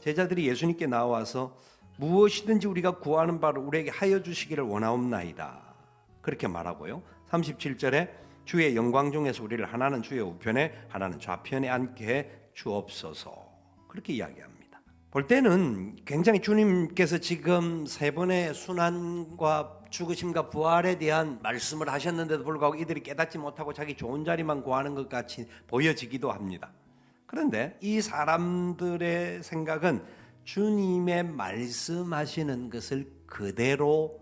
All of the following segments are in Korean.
제자들이 예수님께 나와서 무엇이든지 우리가 구하는 바를 우리에게 하여 주시기를 원하옵나이다 그렇게 말하고요. 37절에 주의 영광 중에서 우리를 하나는 주의 우편에 하나는 좌편에 앉게 해 주옵소서 그렇게 이야기합니다. 볼 때는 굉장히 주님께서 지금 세 번의 순환과 죽으심과 부활에 대한 말씀을 하셨는데도 불구하고 이들이 깨닫지 못하고 자기 좋은 자리만 구하는 것 같이 보여지기도 합니다. 그런데 이 사람들의 생각은 주님의 말씀하시는 것을 그대로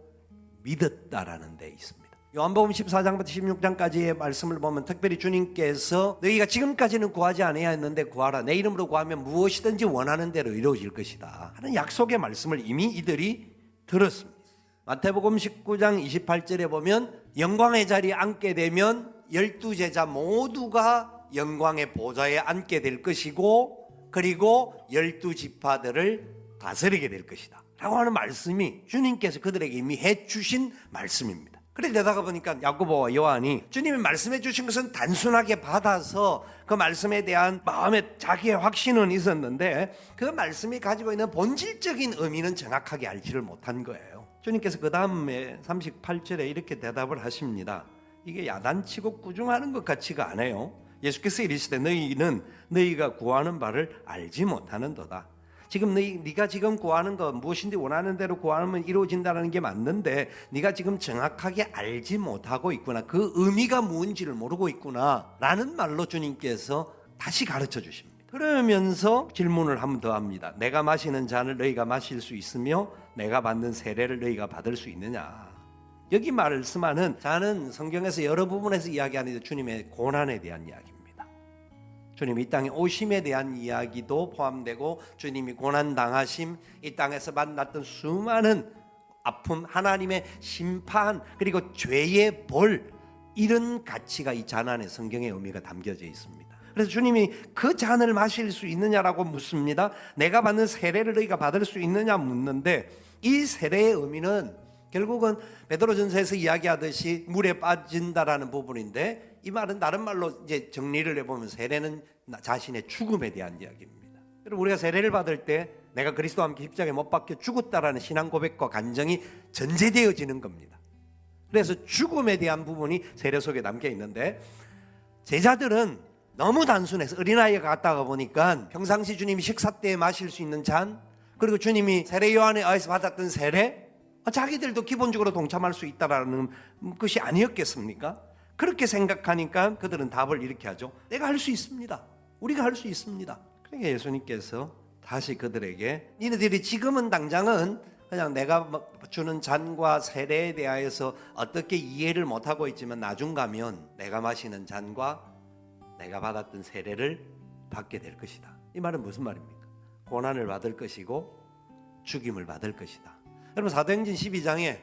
믿었다라는 데 있습니다. 요한복음 14장부터 16장까지의 말씀을 보면 특별히 주님께서 너희가 지금까지는 구하지 아니하였는데 했는데 구하라. 내 이름으로 구하면 무엇이든지 원하는 대로 이루어질 것이다 하는 약속의 말씀을 이미 이들이 들었습니다. 마태복음 19장 28절에 보면 영광의 자리에 앉게 되면 12제자 모두가 영광의 보좌에 앉게 될 것이고 그리고 12지파들을 다스리게 될 것이다 라고 하는 말씀이 주님께서 그들에게 이미 해주신 말씀입니다. 그러다가 보니까 야고보와 요한이 주님이 말씀해 주신 것은 단순하게 받아서 그 말씀에 대한 마음에 자기의 확신은 있었는데 그 말씀이 가지고 있는 본질적인 의미는 정확하게 알지를 못한 거예요. 주님께서 그 다음에 38절에 이렇게 대답을 하십니다. 이게 야단치고 꾸중하는 것 같지가 않아요. 예수께서 이르시되 너희는 너희가 구하는 바를 알지 못하는도다. 지금 네가 지금 구하는 거 무엇인지 원하는 대로 구하면 이루어진다는 게 맞는데 네가 지금 정확하게 알지 못하고 있구나. 그 의미가 뭔지를 모르고 있구나 라는 말로 주님께서 다시 가르쳐 주십니다. 그러면서 질문을 한 번 더 합니다. 내가 마시는 잔을 너희가 마실 수 있으며 내가 받는 세례를 너희가 받을 수 있느냐. 여기 말씀하는 잔은 성경에서 여러 부분에서 이야기하는 주님의 고난에 대한 이야기입니다. 주님이 이 땅에 오심에 대한 이야기도 포함되고 주님이 고난당하심, 이 땅에서 만났던 수많은 아픔, 하나님의 심판, 그리고 죄의 벌, 이런 가치가 이 잔 안에 성경의 의미가 담겨져 있습니다. 그래서 주님이 그 잔을 마실 수 있느냐라고 묻습니다. 내가 받는 세례를 너희가 받을 수 있느냐 묻는데 이 세례의 의미는 결국은 베드로전서에서 이야기하듯이 물에 빠진다라는 부분인데 이 말은 다른 말로 이제 정리를 해보면 세례는 자신의 죽음에 대한 이야기입니다. 그리고 우리가 세례를 받을 때 내가 그리스도와 함께 십자가에 못 박혀 죽었다라는 신앙 고백과 간정이 전제되어지는 겁니다. 그래서 죽음에 대한 부분이 세례 속에 담겨 있는데 제자들은 너무 단순해서 어린아이가 갔다가 보니까 평상시 주님이 식사 때 마실 수 있는 잔 그리고 주님이 세례 요한에 의해서 받았던 세례 자기들도 기본적으로 동참할 수 있다라는 것이 아니었겠습니까? 그렇게 생각하니까 그들은 답을 이렇게 하죠. 내가 할 수 있습니다. 우리가 할 수 있습니다. 그러니까 예수님께서 다시 그들에게 니네들이 지금은 당장은 그냥 내가 주는 잔과 세례에 대하여서 어떻게 이해를 못하고 있지만 나중 가면 내가 마시는 잔과 내가 받았던 세례를 받게 될 것이다. 이 말은 무슨 말입니까? 고난을 받을 것이고 죽임을 받을 것이다. 여러분 사도행전 12장에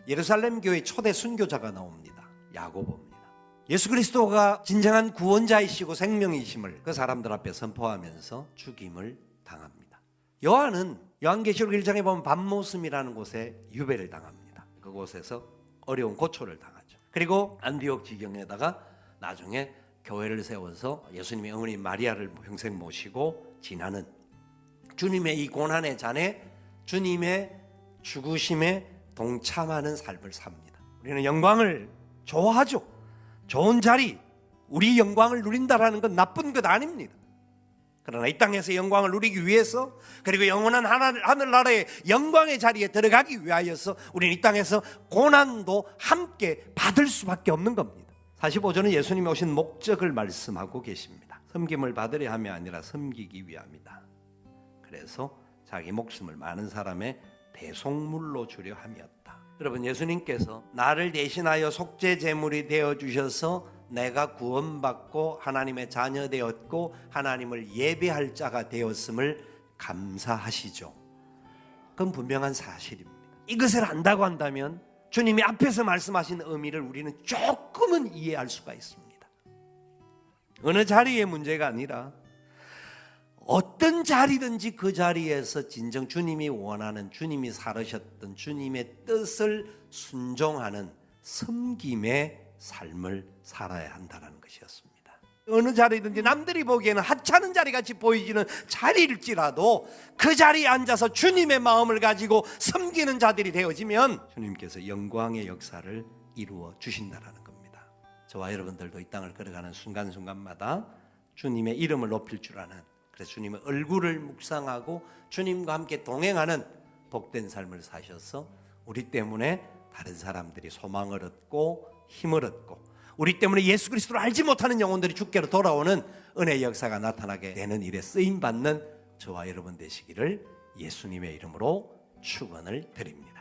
예루살렘 교회 초대 순교자가 나옵니다. 야고보입니다. 예수 그리스도가 진정한 구원자이시고 생명이심을 그 사람들 앞에 선포하면서 죽임을 당합니다. 요한은 요한계시록 1장에 보면 밤모섬이라는 곳에 유배를 당합니다. 그곳에서 어려운 고초를 당하죠. 그리고 안디옥 지경에다가 나중에 교회를 세워서 예수님의 어머니 마리아를 평생 모시고 지나는 주님의 이 고난의 잔에 주님의 죽으심에 동참하는 삶을 삽니다. 우리는 영광을 좋아하죠. 좋은 자리, 우리 영광을 누린다라는 건 나쁜 것 아닙니다. 그러나 이 땅에서 영광을 누리기 위해서 그리고 영원한 하늘나라의 영광의 자리에 들어가기 위하여서 우리는 이 땅에서 고난도 함께 받을 수밖에 없는 겁니다. 45절은 예수님이 오신 목적을 말씀하고 계십니다. 섬김을 받으려 함이 아니라 섬기기 위함이다. 그래서 자기 목숨을 많은 사람의 대속물로 주려 함이었다. 여러분 예수님께서 나를 대신하여 속죄 제물이 되어주셔서 내가 구원받고 하나님의 자녀 되었고 하나님을 예배할 자가 되었음을 감사하시죠. 그건 분명한 사실입니다. 이것을 안다고 한다면 주님이 앞에서 말씀하신 의미를 우리는 조금은 이해할 수가 있습니다. 어느 자리의 문제가 아니라 어떤 자리든지 그 자리에서 진정 주님이 원하는 주님이 살으셨던 주님의 뜻을 순종하는 섬김의 삶을 살아야 한다는 것이었습니다. 어느 자리든지 남들이 보기에는 하찮은 자리 같이 보이지는 자리일지라도 그 자리에 앉아서 주님의 마음을 가지고 섬기는 자들이 되어지면 주님께서 영광의 역사를 이루어 주신다라는 겁니다. 저와 여러분들도 이 땅을 걸어가는 순간순간마다 주님의 이름을 높일 줄 아는, 그래서 주님의 얼굴을 묵상하고 주님과 함께 동행하는 복된 삶을 사셔서 우리 때문에 다른 사람들이 소망을 얻고 힘을 얻고 우리 때문에 예수 그리스도를 알지 못하는 영혼들이 주께로 돌아오는 은혜의 역사가 나타나게 되는 일에 쓰임받는 저와 여러분 되시기를 예수님의 이름으로 축원을 드립니다.